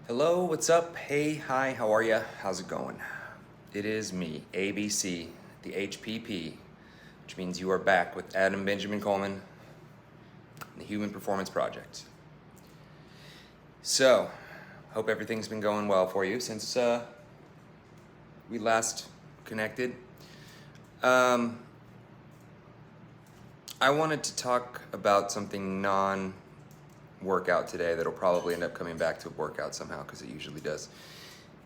Hello, what's up? Hey, hi, how are ya? How's it going? It is me, ABC, the HPP, which means you are back with Adam Benjamin Coleman, the Human Performance Project. So, hope everything's been going well for you since we last connected. I wanted to talk about something non-workout today that'll probably end up coming back to workout somehow because it usually does.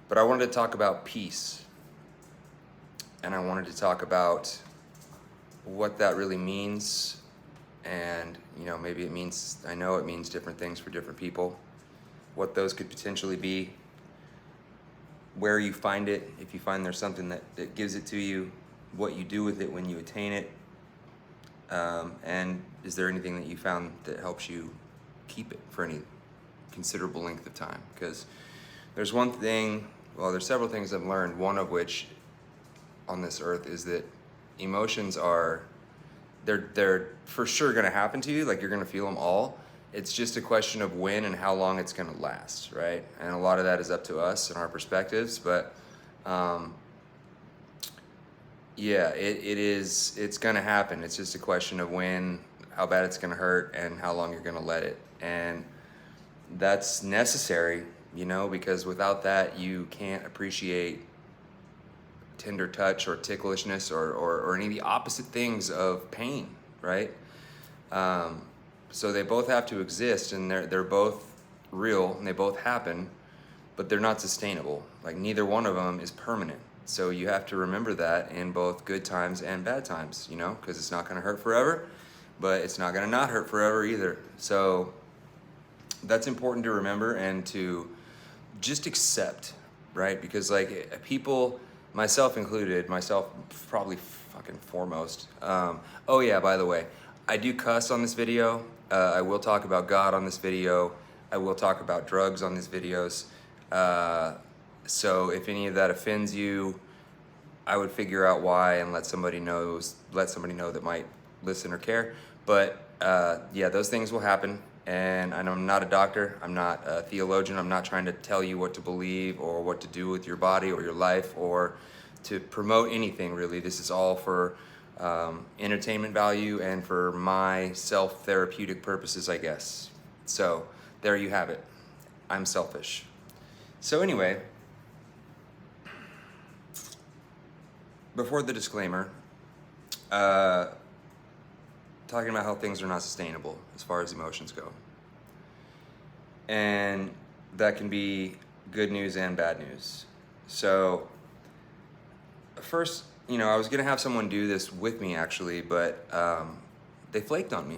But I wanted to talk about peace. And I wanted to talk about what that really means. And, maybe I know it means different things for different people. What those could potentially be. Where you find it, if you find there's something that gives it to you, what you do with it when you attain it. And is there anything that you found that helps you keep it for any considerable length of time? Because there's several things I've learned, one of which on this earth is that emotions they're for sure going to happen to you. Like, you're going to feel them all. It's just a question of when and how long it's going to last, right? And a lot of that is up to us and our perspectives, but it's going to happen. It's just a question of when, how bad it's going to hurt, and how long you're going to let it. And that's necessary, because without that, you can't appreciate tender touch or ticklishness or any of the opposite things of pain, right? So they both have to exist, and they're both real, and they both happen, but they're not sustainable. Like, neither one of them is permanent. So you have to remember that in both good times and bad times, because it's not going to hurt forever, but it's not going to not hurt forever either. So that's important to remember and to just accept, right? Because people, myself included, myself probably fucking foremost. Oh yeah, by the way, I do cuss on this video. I will talk about God on this video. I will talk about drugs on these videos. So if any of that offends you, I would figure out why and let somebody know that might listen or care. But those things will happen. And I'm not a doctor. I'm not a theologian. I'm not trying to tell you what to believe or what to do with your body or your life or to promote anything, really. This is all for entertainment value and for my self-therapeutic purposes, I guess. So there you have it. I'm selfish. So anyway, before the disclaimer, talking about how things are not sustainable as far as emotions go. And that can be good news and bad news. So first, I was gonna have someone do this with me actually, but they flaked on me.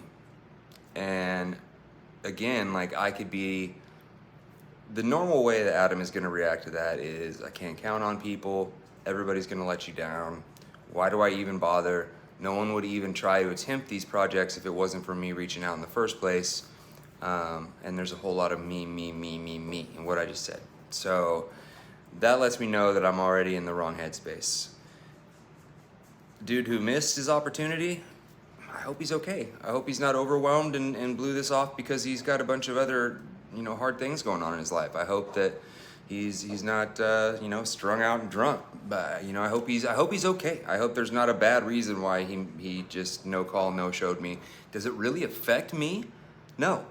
And again, the normal way that Adam is gonna react to that is, I can't count on people, everybody's gonna let you down, why do I even bother? No one would even try to attempt these projects if it wasn't for me reaching out in the first place. And there's a whole lot of me in what I just said. So that lets me know that I'm already in the wrong headspace. Dude who missed his opportunity, I hope he's okay. I hope he's not overwhelmed and blew this off because he's got a bunch of other, hard things going on in his life. I hope that he's not, strung out and drunk. But, I hope he's okay. I hope there's not a bad reason why he just no-showed me. Does it really affect me? No,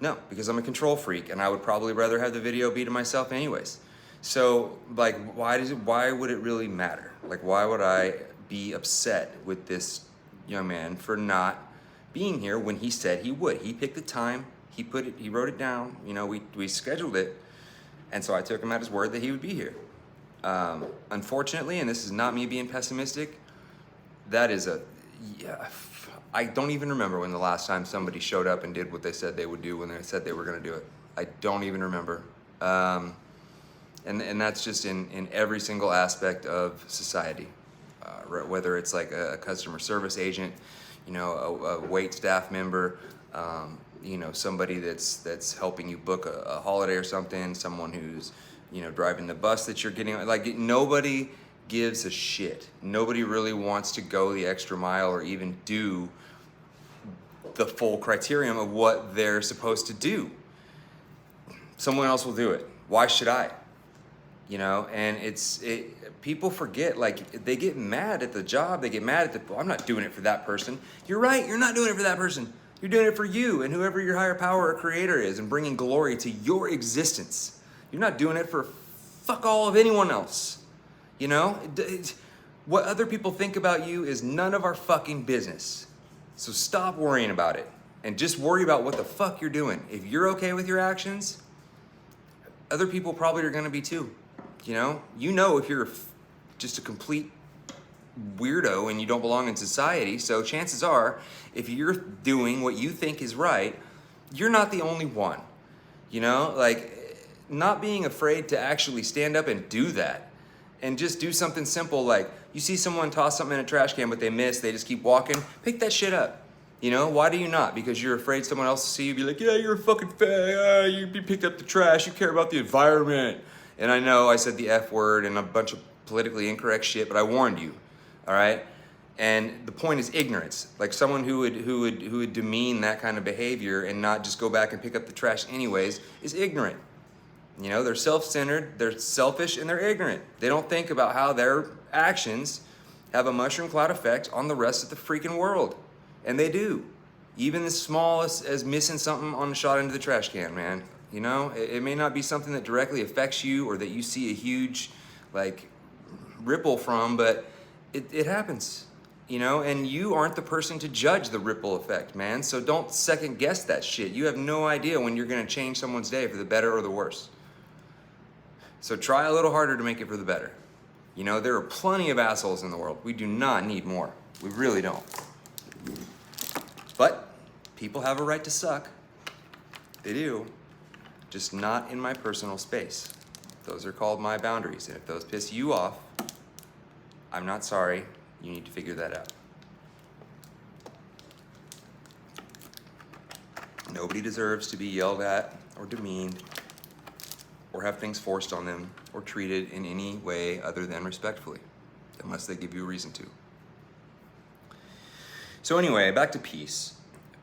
because I'm a control freak, and I would probably rather have the video be to myself anyways. So, why would it really matter? Why would I be upset with this young man for not being here when he said he would? He picked the time, he wrote it down, we scheduled it, and so I took him at his word that he would be here. Unfortunately, and this is not me being pessimistic, I don't even remember when the last time somebody showed up and did what they said they would do when they said they were going to do it. I don't even remember. And that's just in every single aspect of society, whether it's like a customer service agent, a wait staff member, somebody that's helping you book a holiday or something, someone who's, driving the bus that you're getting, nobody gives a shit. Nobody really wants to go the extra mile or even do the full criterion of what they're supposed to do. Someone else will do it. Why should I? You know, and people forget, like, they get mad at the job, they get mad at I'm not doing it for that person. You're right, you're not doing it for that person. You're doing it for you and whoever your higher power or creator is, and bringing glory to your existence. You're not doing it for fuck all of anyone else. You know, what other people think about you is none of our fucking business. So stop worrying about it and just worry about what the fuck you're doing. If you're okay with your actions, other people probably are gonna be too. You know if you're just a complete weirdo and you don't belong in society, so chances are, if you're doing what you think is right, you're not the only one. You know, like, not being afraid to actually stand up and do that, and just do something simple, like, you see someone toss something in a trash can but they miss, they just keep walking, pick that shit up. You know, why do you not? Because you're afraid someone else will see you, be like, yeah, you're a fucking fag, you picked up the trash, you care about the environment. And I know I said the F word and a bunch of politically incorrect shit, but I warned you, all right? And the point is ignorance. Like, someone who would demean that kind of behavior and not just go back and pick up the trash anyways is ignorant. You know, they're self-centered, they're selfish, and they're ignorant. They don't think about how their actions have a mushroom cloud effect on the rest of the freaking world. And they do. Even as small as missing something on a shot into the trash can, man. You know, it may not be something that directly affects you or that you see a huge, like, ripple from, but it happens, you know, and you aren't the person to judge the ripple effect, man. So don't second guess that shit. You have no idea when you're gonna change someone's day for the better or the worse. So try a little harder to make it for the better. You know, there are plenty of assholes in the world. We do not need more. We really don't. But people have a right to suck. They do. Just not in my personal space. Those are called my boundaries. And if those piss you off, I'm not sorry. You need to figure that out. Nobody deserves to be yelled at or demeaned or have things forced on them or treated in any way other than respectfully, unless they give you a reason to. So anyway, back to peace.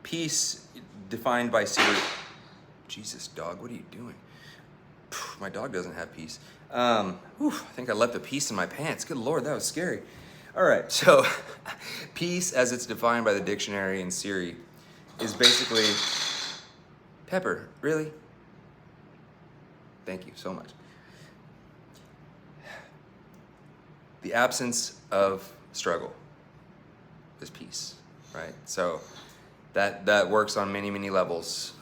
Peace defined by Jesus, dog, what are you doing? My dog doesn't have peace. I think I left a piece in my pants. Good Lord, that was scary. All right, so peace, as it's defined by the dictionary and Siri, is basically, Pepper, really? Thank you so much. The absence of struggle is peace, right? So that works on many, many levels.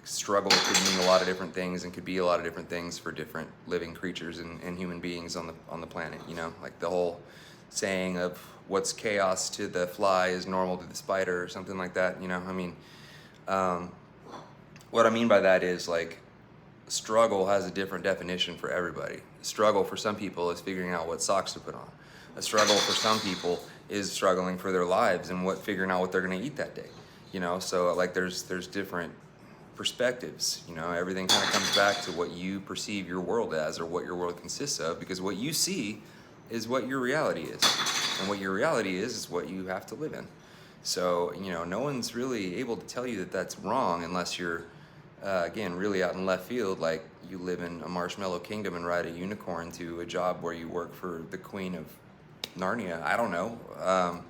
Struggle could mean a lot of different things and could be a lot of different things for different living creatures and human beings on the planet, you know? Like the whole saying of what's chaos to the fly is normal to the spider or something like that, you know? I mean, what I mean by that is, like, struggle has a different definition for everybody. Struggle for some people is figuring out what socks to put on. A struggle for some people is struggling for their lives and figuring out what they're gonna eat that day, you know? So like there's different perspectives, you know? Everything kind of comes back to what you perceive your world as, or what your world consists of, because what you see is what your reality is, and what your reality is what you have to live in. So, you know, no one's really able to tell you that that's wrong unless you're again, really out in left field, like you live in a marshmallow kingdom and ride a unicorn to a job where you work for the Queen of Narnia. I don't know. I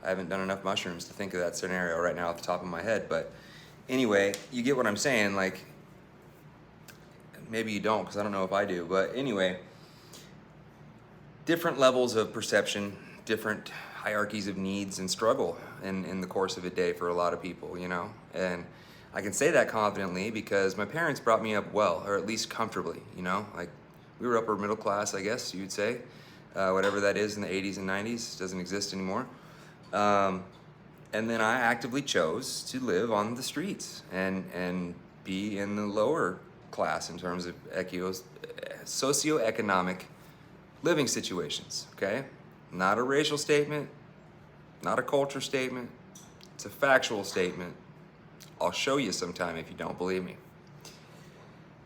haven't done enough mushrooms to think of that scenario right now off the top of my head. But anyway, you get what I'm saying. Like, maybe you don't, because I don't know if I do. But anyway, different levels of perception, different hierarchies of needs and struggle in the course of a day for a lot of people, you know? And I can say that confidently because my parents brought me up well, or at least comfortably, you know? Like, we were upper middle class, I guess you'd say. Whatever that is in the 80s and 90s, doesn't exist anymore. And then I actively chose to live on the streets and be in the lower class in terms of socioeconomic living situations, okay? Not a racial statement, not a culture statement, it's a factual statement. I'll show you sometime if you don't believe me.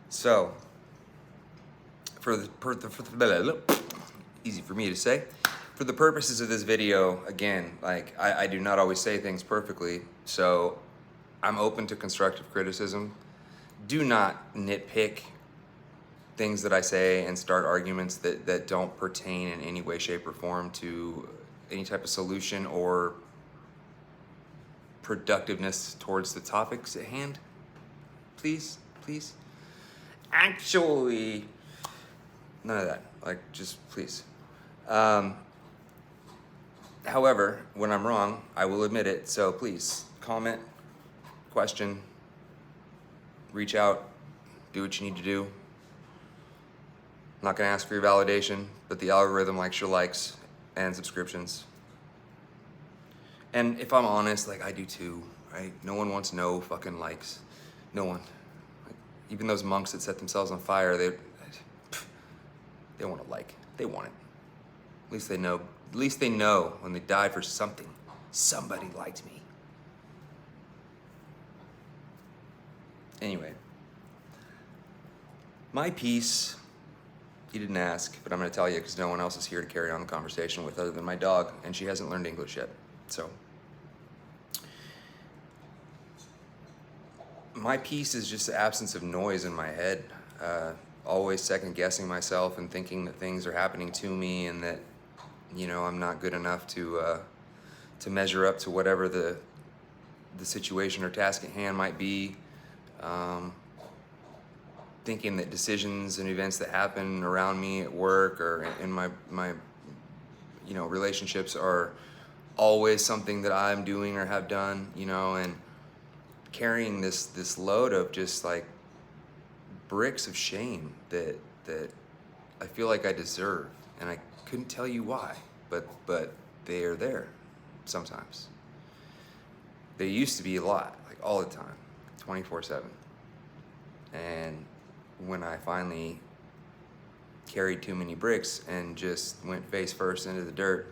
So, easy for me to say. For the purposes of this video, again, like I do not always say things perfectly, so I'm open to constructive criticism. do not nitpick things that I say and start arguments that don't pertain in any way, shape, or form to any type of solution or productiveness towards the topics at hand. Please, please. Actually, none of that. Like, just please. However, when I'm wrong, I will admit it. So please comment, question, reach out, do what you need to do. I'm not gonna ask for your validation, but the algorithm likes your likes and subscriptions. And if I'm honest, like I do too, right? No one wants no fucking likes. No one. Like, even those monks that set themselves on fire, they want a like. They want it. At least they know. At least they know when they die for something. Somebody liked me. Anyway, my piece. You didn't ask, but I'm going to tell you because no one else is here to carry on the conversation with other than my dog, and she hasn't learned English yet. So, my piece is just the absence of noise in my head. Always second guessing myself and thinking that things are happening to me and that, you know, I'm not good enough to measure up to whatever the situation or task at hand might be. Thinking that decisions and events that happen around me at work or in my you know, relationships are always something that I'm doing or have done, you know, and carrying this load of just like bricks of shame that I feel like I deserve, and I couldn't tell you why, but they are there sometimes. They used to be a lot, like all the time, 24/7. And when I finally carried too many bricks and just went face first into the dirt,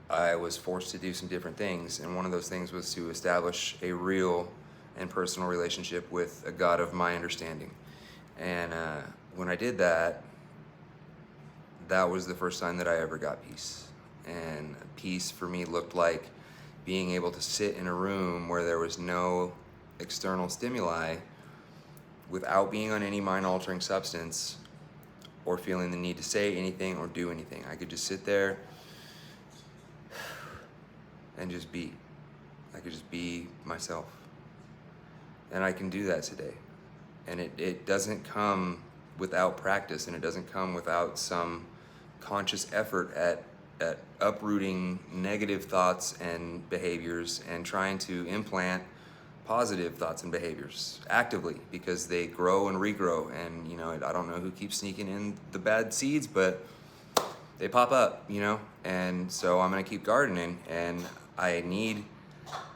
I was forced to do some different things. And one of those things was to establish a real and personal relationship with a God of my understanding. And when I did that, that was the first time that I ever got peace. And peace for me looked like being able to sit in a room where there was no external stimuli without being on any mind-altering substance or feeling the need to say anything or do anything. I could just sit there and just be. I could just be myself. And I can do that today. And it doesn't come without practice, and it doesn't come without some conscious effort at uprooting negative thoughts and behaviors and trying to implant positive thoughts and behaviors actively, because they grow and regrow. And, you know, I don't know who keeps sneaking in the bad seeds, but they pop up, you know? And so I'm going to keep gardening, and I need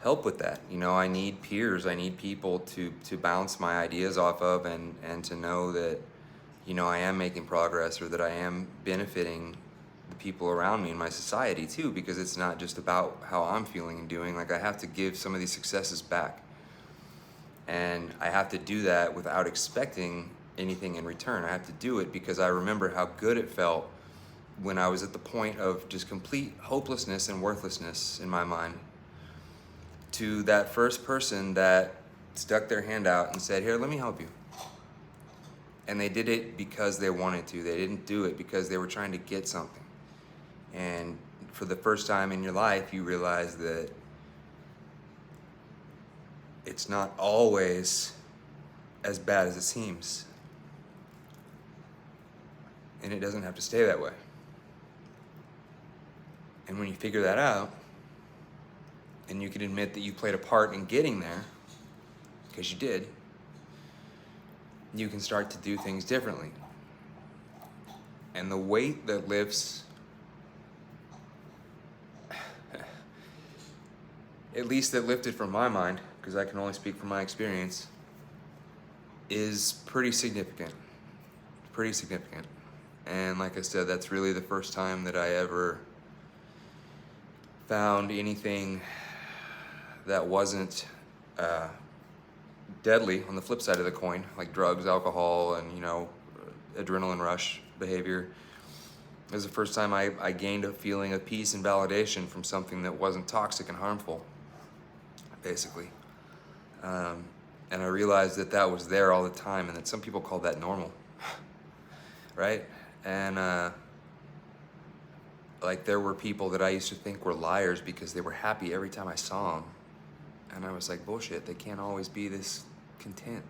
help with that. You know, I need peers. I need people to bounce my ideas off of, and to know that, you know, I am making progress, or that I am benefiting the people around me in my society too, because it's not just about how I'm feeling and doing. Like, I have to give some of these successes back. And I have to do that without expecting anything in return. I have to do it because I remember how good it felt when I was at the point of just complete hopelessness and worthlessness in my mind, to that first person that stuck their hand out and said, "Here, let me help you." And they did it because they wanted to. They didn't do it because they were trying to get something. And for the first time in your life, you realize that it's not always as bad as it seems. And it doesn't have to stay that way. And when you figure that out, and you can admit that you played a part in getting there, because you did, you can start to do things differently. And the weight that lifts, at least that lifted from my mind, because I can only speak from my experience, is pretty significant. Pretty significant. And like I said, that's really the first time that I ever found anything that wasn't deadly on the flip side of the coin, like drugs, alcohol, and, you know, adrenaline rush behavior. It was the first time I gained a feeling of peace and validation from something that wasn't toxic and harmful, basically. And I realized that that was there all the time, and that some people call that normal, right? And like there were people that I used to think were liars because they were happy every time I saw them. And I was like, bullshit, they can't always be this content.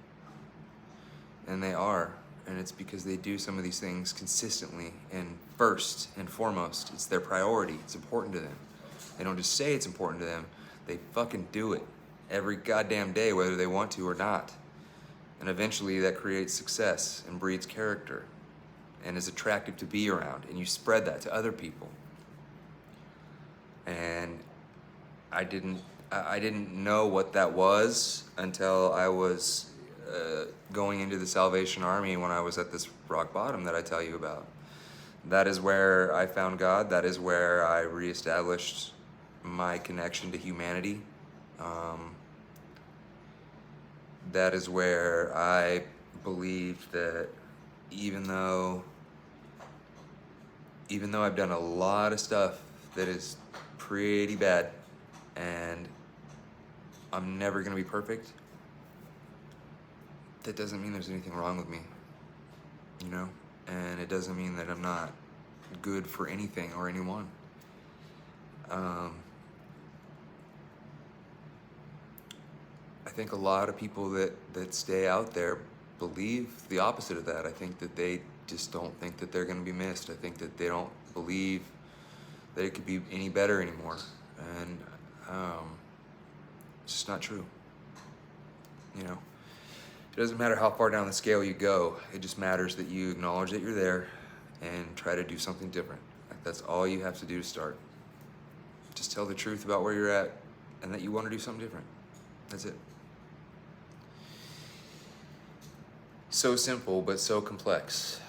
And they are. And it's because they do some of these things consistently, and first and foremost, it's their priority. It's important to them. They don't just say it's important to them, they fucking do it every goddamn day, whether they want to or not. And eventually that creates success and breeds character and is attractive to be around, and you spread that to other people. And I didn't know what that was until I was going into the Salvation Army, when I was at this rock bottom that I tell you about. That is where I found God. That is where I reestablished my connection to humanity. That is where I believed that even though I've done a lot of stuff that is pretty bad, and I'm never gonna be perfect, that doesn't mean there's anything wrong with me, you know? And it doesn't mean that I'm not good for anything or anyone. I think a lot of people that stay out there believe the opposite of that. I think that they just don't think that they're gonna be missed. I think that they don't believe that it could be any better anymore. And it's just not true, you know? It doesn't matter how far down the scale you go. It just matters that you acknowledge that you're there and try to do something different. Like, that's all you have to do to start. Just tell the truth about where you're at and that you want to do something different. That's it. So simple, but so complex.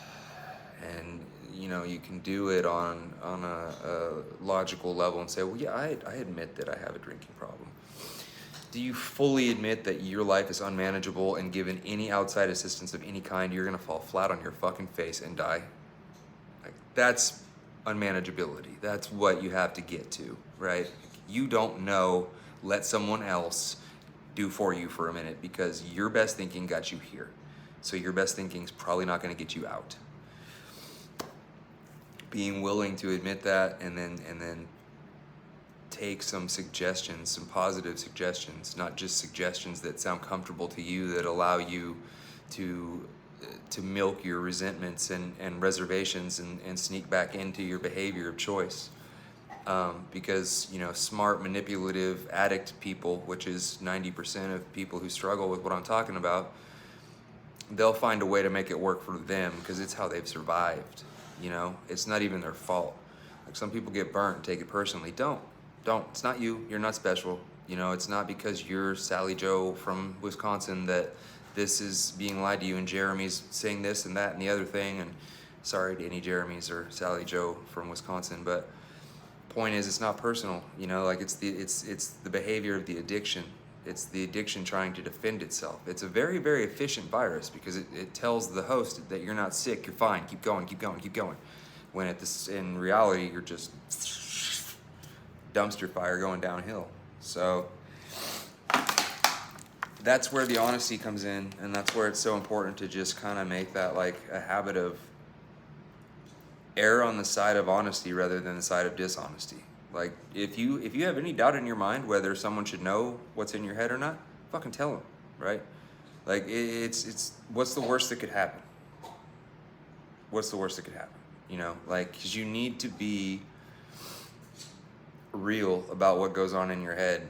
And you know, you can do it on a logical level and say, well, yeah, I admit that I have a drinking problem. Do you fully admit that your life is unmanageable, and given any outside assistance of any kind, you're gonna fall flat on your fucking face and die? Like, that's unmanageability. That's what you have to get to, right? You don't know, let someone else do for you for a minute, because your best thinking got you here. So your best thinking is probably not gonna get you out. Being willing to admit that, and then take some suggestions, some positive suggestions, not just suggestions that sound comfortable to you, that allow you to milk your resentments and reservations and sneak back into your behavior of choice. Because, you know, smart, manipulative, addict people, which is 90% of people who struggle with what I'm talking about, they'll find a way to make it work for them because it's how they've survived. You know, it's not even their fault. Like, some people get burnt and take it personally. Don't. It's not you. You're not special. You know, it's not because you're Sally Joe from Wisconsin that this is being lied to you, and Jeremy's saying this and that and the other thing. And sorry to any Jeremys or Sally Joe from Wisconsin, but point is, it's not personal. You know, like, it's the behavior of the addiction. It's the addiction trying to defend itself. It's a very, very efficient virus because it tells the host that you're not sick, you're fine, keep going, keep going, keep going. When in reality, you're just dumpster fire going downhill. So that's where the honesty comes in, and that's where it's so important to just kind of make that like a habit of err on the side of honesty rather than the side of dishonesty. Like, if you have any doubt in your mind whether someone should know what's in your head or not, fucking tell them, right? Like, it's what's the worst that could happen? What's the worst that could happen? You know, like, because you need to be real about what goes on in your head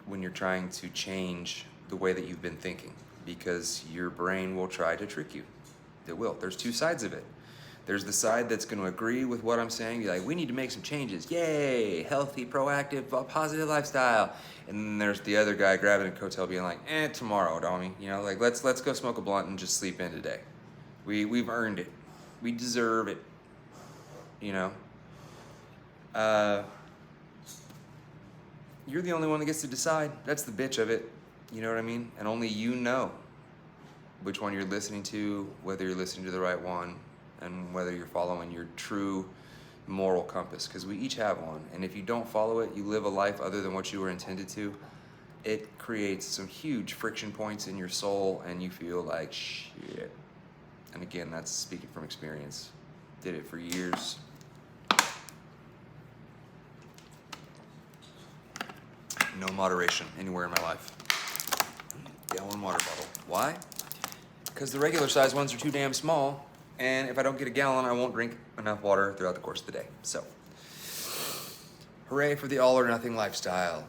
when you're trying to change the way that you've been thinking, because your brain will try to trick you. It will. There's two sides of it. There's the side that's going to agree with what I'm saying, be like, we need to make some changes. Yay, healthy, proactive, positive lifestyle. And then there's the other guy grabbing a coattail being like, tomorrow, Dommy. You know, like, let's go smoke a blunt and just sleep in today. We've earned it. We deserve it. You know? You're the only one that gets to decide. That's the bitch of it. You know what I mean? And only you know which one you're listening to, whether you're listening to the right one, and whether you're following your true moral compass, because we each have one. And if you don't follow it, you live a life other than what you were intended to, it creates some huge friction points in your soul, and you feel like shit. And again, that's speaking from experience. Did it for years. No moderation anywhere in my life. Gallon water bottle. Why? Because the regular size ones are too damn small, and if I don't get a gallon, I won't drink enough water throughout the course of the day. So, hooray for the all or nothing lifestyle.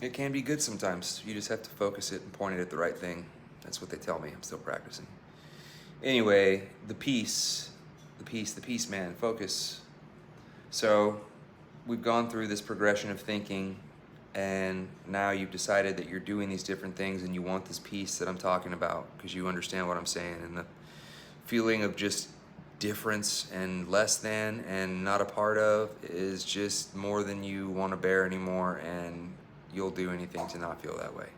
It can be good sometimes. You just have to focus it and point it at the right thing. That's what they tell me. I'm still practicing. Anyway, the peace, man, focus. So, we've gone through this progression of thinking, and now you've decided that you're doing these different things and you want this peace that I'm talking about because you understand what I'm saying, and the feeling of just difference and less than and not a part of is just more than you want to bear anymore, and you'll do anything to not feel that way.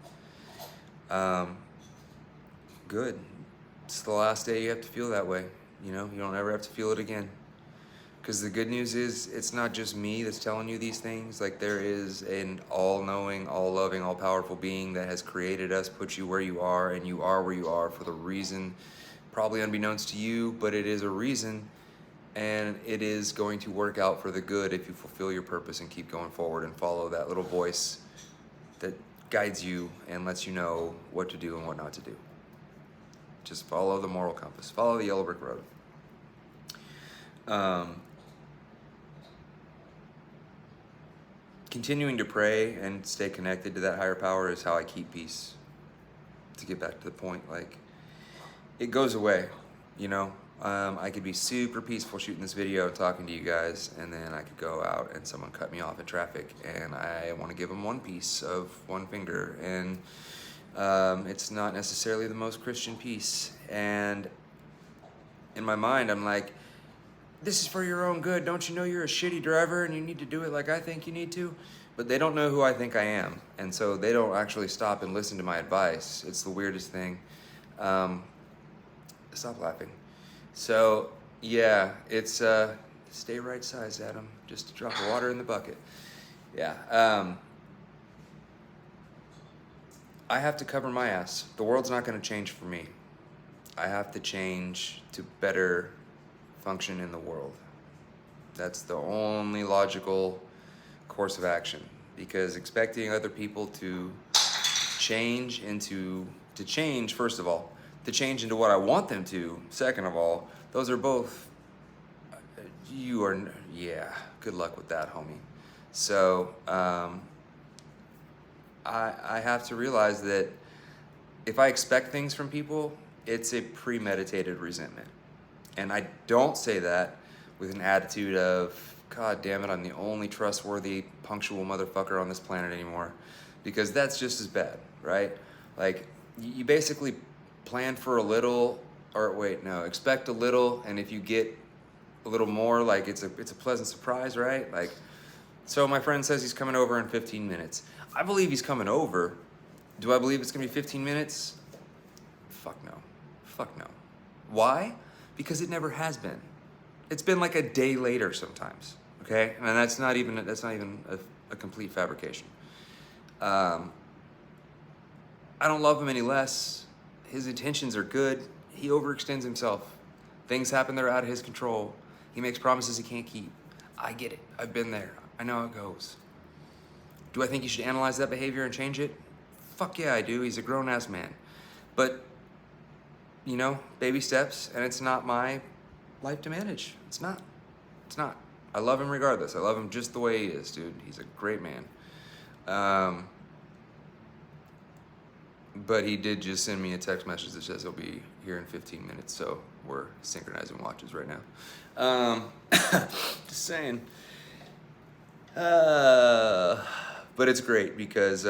Good. It's the last day you have to feel that way. You know, you don't ever have to feel it again. Because the good news is, it's not just me that's telling you these things. Like, there is an all-knowing, all-loving, all-powerful being that has created us, put you where you are, and you are where you are for the reason, probably unbeknownst to you, but it is a reason, and it is going to work out for the good if you fulfill your purpose and keep going forward and follow that little voice that guides you and lets you know what to do and what not to do. Just follow the moral compass. Follow the yellow brick road. Continuing to pray and stay connected to that higher power is how I keep peace. To get back to the point, like, it goes away, you know? I could be super peaceful shooting this video and talking to you guys, and then I could go out and someone cut me off in traffic, and I want to give them one piece of one finger, and it's not necessarily the most Christian piece. And in my mind, I'm like, this is for your own good. Don't you know you're a shitty driver and you need to do it like I think you need to? But they don't know who I think I am, and so they don't actually stop and listen to my advice. It's the weirdest thing. Stop laughing. So, yeah, it's stay right sized, Adam. Just a drop of water in the bucket. Yeah. I have to cover my ass. The world's not going to change for me. I have to change to better function in the world. That's the only logical course of action, because expecting other people to change first of all, to change into what I want them to, second of all, those are both, good luck with that, homie. So, I have to realize that if I expect things from people, it's a premeditated resentment. And I don't say that with an attitude of, God damn it, I'm the only trustworthy, punctual motherfucker on this planet anymore. Because that's just as bad, right? Like, you basically plan for a little, expect a little, and if you get a little more, like, it's a pleasant surprise, right? Like, so my friend says he's coming over in 15 minutes. I believe he's coming over. Do I believe it's gonna be 15 minutes? Fuck no. Why? Because it never has been. It's been like a day later sometimes, okay? And that's not even a complete fabrication. I don't love him any less. His intentions are good. He overextends himself. Things happen that are out of his control. He makes promises he can't keep. I get it. I've been there. I know how it goes. Do I think you should analyze that behavior and change it? Fuck yeah, I do. He's a grown-ass man. But, you know, baby steps, and it's not my life to manage. It's not. I love him regardless. I love him just the way he is, dude. He's a great man. But he did just send me a text message that says he'll be here in 15 minutes, so we're synchronizing watches right now. Just saying. But it's great because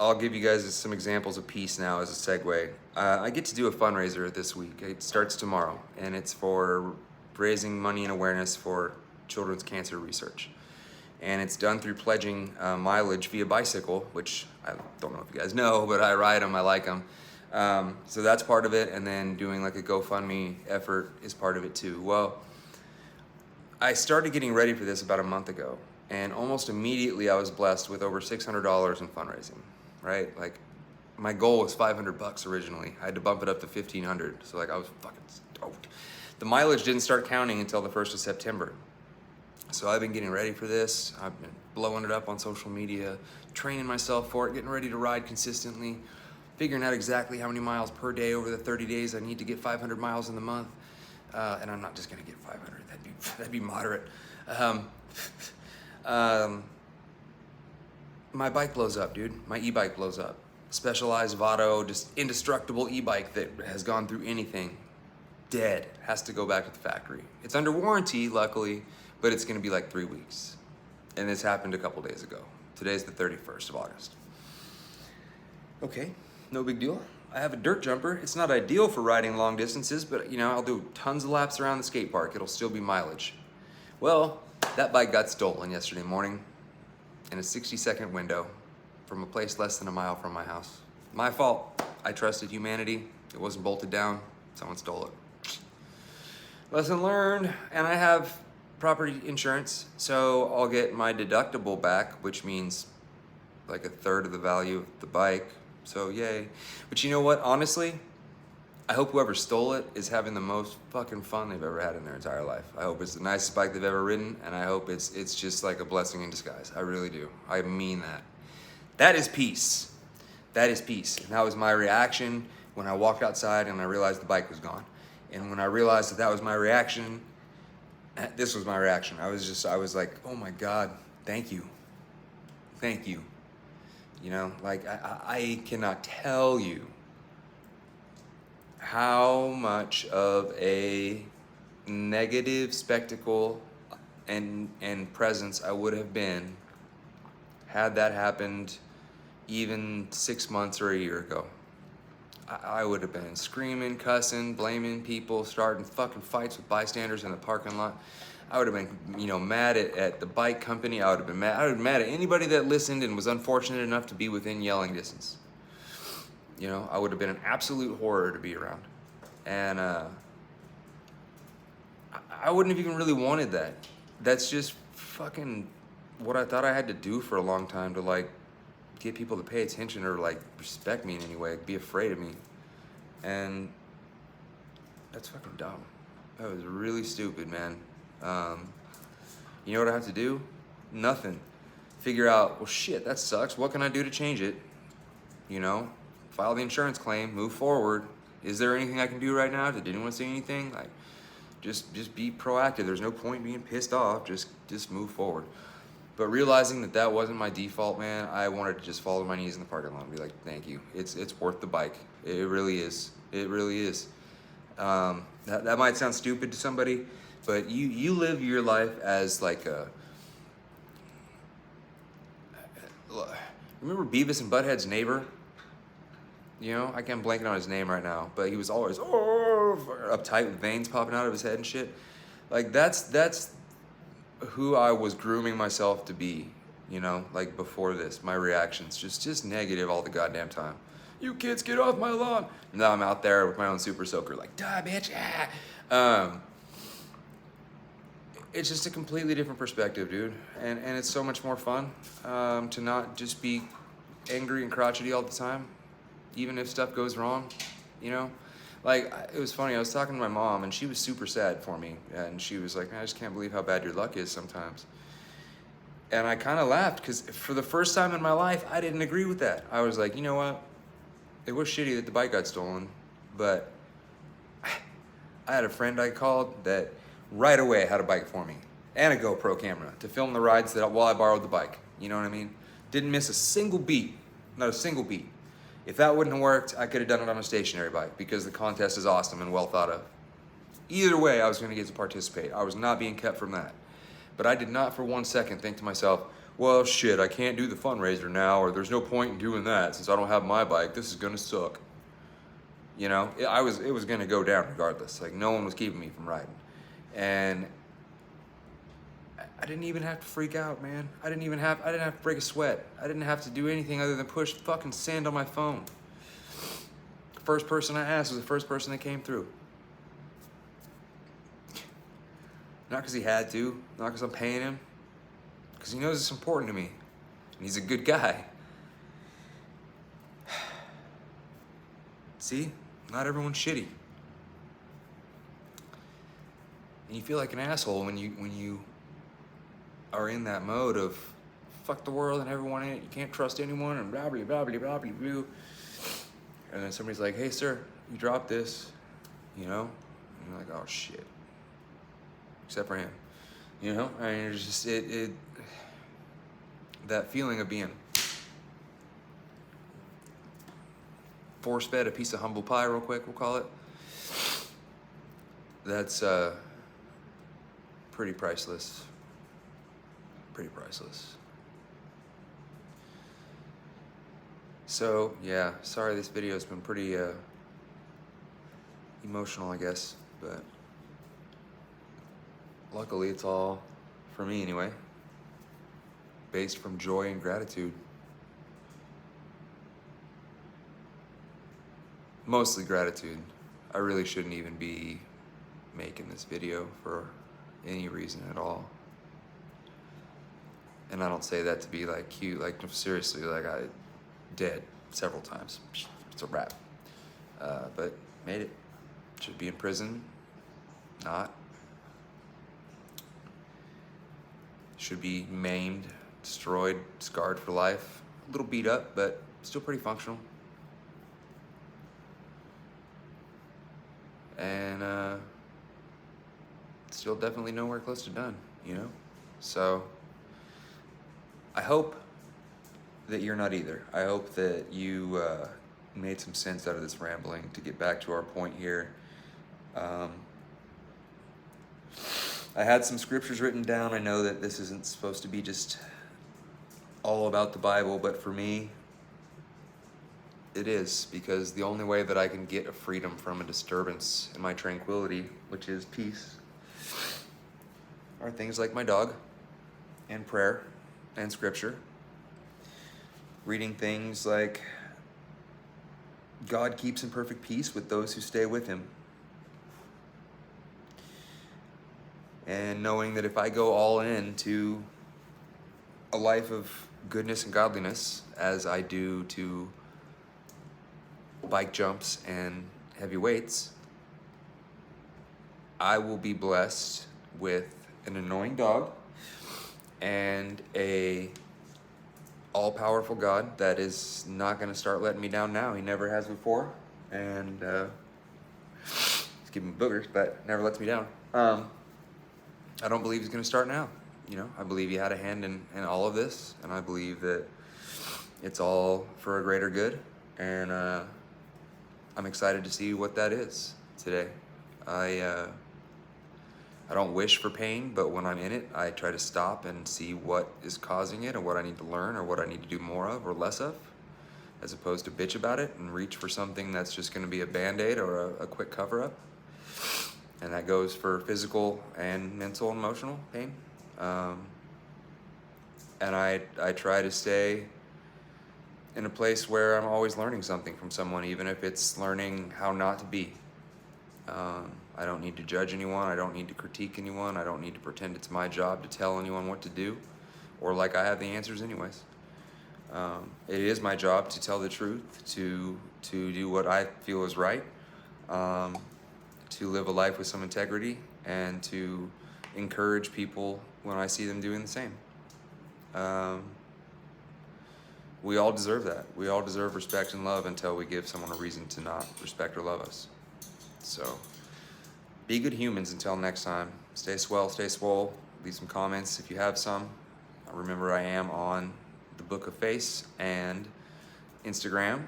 I'll give you guys some examples of peace now as a segue. I get to do a fundraiser this week. It starts tomorrow, and it's for raising money and awareness for children's cancer research. And it's done through pledging mileage via bicycle, which I don't know if you guys know, but I ride them, I like them. So that's part of it, and then doing like a GoFundMe effort is part of it too. Well, I started getting ready for this about a month ago, And almost immediately I was blessed with over $600 in fundraising, right? Like my goal was $500 originally. I had to bump it up to $1,500. So like I was fucking stoked. The mileage didn't start counting until the 1st of September. So I've been getting ready for this. I've been blowing it up on social media, training myself for it, getting ready to ride consistently, figuring out exactly how many miles per day over the 30 days I need to get 500 miles in the month. And I'm not just gonna get 500, that'd be moderate. My bike blows up, dude. My e-bike blows up. Specialized Vado, just indestructible e-bike that has gone through anything. Dead. Has to go back to the factory. It's under warranty, luckily, but it's gonna be like 3 weeks. And this happened a couple days ago. Today's the 31st of August. Okay, no big deal. I have a dirt jumper. It's not ideal for riding long distances, but you know, I'll do tons of laps around the skate park. It'll still be mileage. Well, that bike got stolen yesterday morning in a 60-second window from a place less than a mile from my house. My fault. I trusted humanity. It wasn't bolted down. Someone stole it. Lesson learned. And I have property insurance, so I'll get my deductible back, which means like a third of the value of the bike. So yay. But you know what? Honestly, I hope whoever stole it is having the most fucking fun they've ever had in their entire life. I hope it's the nicest bike they've ever ridden, and I hope it's just like a blessing in disguise. I really do. I mean that. That is peace. That is peace. And that was my reaction when I walked outside and I realized the bike was gone. And when I realized that was my reaction, this was my reaction. I was like, oh my God, thank you. Thank you. You know, like I cannot tell you how much of a negative spectacle and presence I would have been had that happened even 6 months or a year ago. I would have been screaming, cussing, blaming people, starting fucking fights with bystanders in the parking lot. I would have been, you know, mad at the bike company. I would have been mad at anybody that listened and was unfortunate enough to be within yelling distance. You know, I would have been an absolute horror to be around. And I wouldn't have even really wanted that. That's just fucking what I thought I had to do for a long time to like get people to pay attention or like respect me in any way, be afraid of me. And that's fucking dumb. That was really stupid, man. You know what I have to do? Nothing. Figure out, well shit, that sucks. What can I do to change it? You know, file the insurance claim, move forward. Is there anything I can do right now? Did anyone say anything? Like, just be proactive. There's no point being pissed off. Just move forward. But realizing that wasn't my default, man, I wanted to just fall to my knees in the parking lot and be like, thank you. It's worth the bike. It really is. It really is. That might sound stupid to somebody, but you live your life as like a... Remember Beavis and Butthead's neighbor? You know, I can't blank on his name right now, but he was always uptight with veins popping out of his head and shit. Like that's who I was grooming myself to be, you know, like before this, my reactions, just negative all the goddamn time. You kids get off my lawn. And now I'm out there with my own super soaker, like, die bitch, ah. It's just a completely different perspective, dude. And it's so much more fun to not just be angry and crotchety all the time, even if stuff goes wrong, you know? Like, it was funny, I was talking to my mom, and she was super sad for me, and she was like, I just can't believe how bad your luck is sometimes. And I kind of laughed, because for the first time in my life, I didn't agree with that. I was like, you know what? It was shitty that the bike got stolen, but I had a friend I called that right away had a bike for me, and a GoPro camera to film the rides while I borrowed the bike. You know what I mean? Didn't miss a single beat, not a single beat. If that wouldn't have worked, I could have done it on a stationary bike because the contest is awesome and well thought of. Either way, I was going to get to participate. I was not being kept from that. But I did not for 1 second think to myself, well, shit, I can't do the fundraiser now, or there's no point in doing that since I don't have my bike. This is going to suck. You know, it was going to go down regardless. Like, no one was keeping me from riding. And I didn't even have to freak out, man. I didn't have to break a sweat. I didn't have to do anything other than push fucking send on my phone. The first person I asked was the first person that came through. Not because he had to, not because I'm paying him, because he knows it's important to me, and he's a good guy. See, not everyone's shitty, and you feel like an asshole when you are in that mode of fuck the world and everyone in it. You can't trust anyone and blah blah blah blah blah blah blah. And then somebody's like, "Hey, sir, you dropped this," you know, and you're like, "Oh shit." Except for him, you know. I mean, it's just it that feeling of being force-fed a piece of humble pie, real quick, we'll call it. That's pretty priceless. Pretty priceless. So yeah, sorry this video has been pretty emotional, I guess, but luckily it's all, for me anyway, based from joy and gratitude. Mostly gratitude. I really shouldn't even be making this video for any reason at all. And I don't say that to be like cute, like seriously, like I dead several times. It's a wrap. But made it. Should be in prison. Not. Should be maimed, destroyed, scarred for life. A little beat up, but still pretty functional. And still definitely nowhere close to done, you know? So I hope that you're not either. I hope that you made some sense out of this rambling. To get back to our point here, I had some scriptures written down. I know that this isn't supposed to be just all about the Bible, but for me, it is, because the only way that I can get a freedom from a disturbance in my tranquility, which is peace, are things like my dog, and prayer, and scripture. Reading things like, God keeps in perfect peace with those who stay with him. And knowing that if I go all in to a life of goodness and godliness, as I do to bike jumps and heavy weights, I will be blessed with an annoying dog and a all-powerful God that is not going to start letting me down now. He never has before, and he's giving me boogers, but never lets me down. I don't believe he's going to start now. You know, I believe he had a hand in all of this, and I believe that it's all for a greater good, and I'm excited to see what that is today. I don't wish for pain, but when I'm in it, I try to stop and see what is causing it, and what I need to learn, or what I need to do more of or less of, as opposed to bitch about it and reach for something that's just going to be a Band-Aid or a quick cover-up. And that goes for physical and mental and emotional pain. And I try to stay in a place where I'm always learning something from someone, even if it's learning how not to be. I don't need to judge anyone. I don't need to critique anyone. I don't need to pretend it's my job to tell anyone what to do, or like I have the answers anyways. It is my job to tell the truth, to do what I feel is right, to live a life with some integrity, and to encourage people when I see them doing the same. We all deserve that. We all deserve respect and love until we give someone a reason to not respect or love us. So, be good humans until next time. Stay swell, stay swole. Leave some comments if you have some. Remember, I am on the Book of Face and Instagram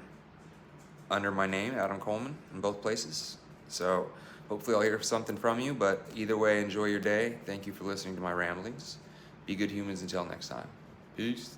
under my name, Adam Coleman, in both places. So, hopefully I'll hear something from you, but either way, enjoy your day. Thank you for listening to my ramblings. Be good humans until next time. Peace.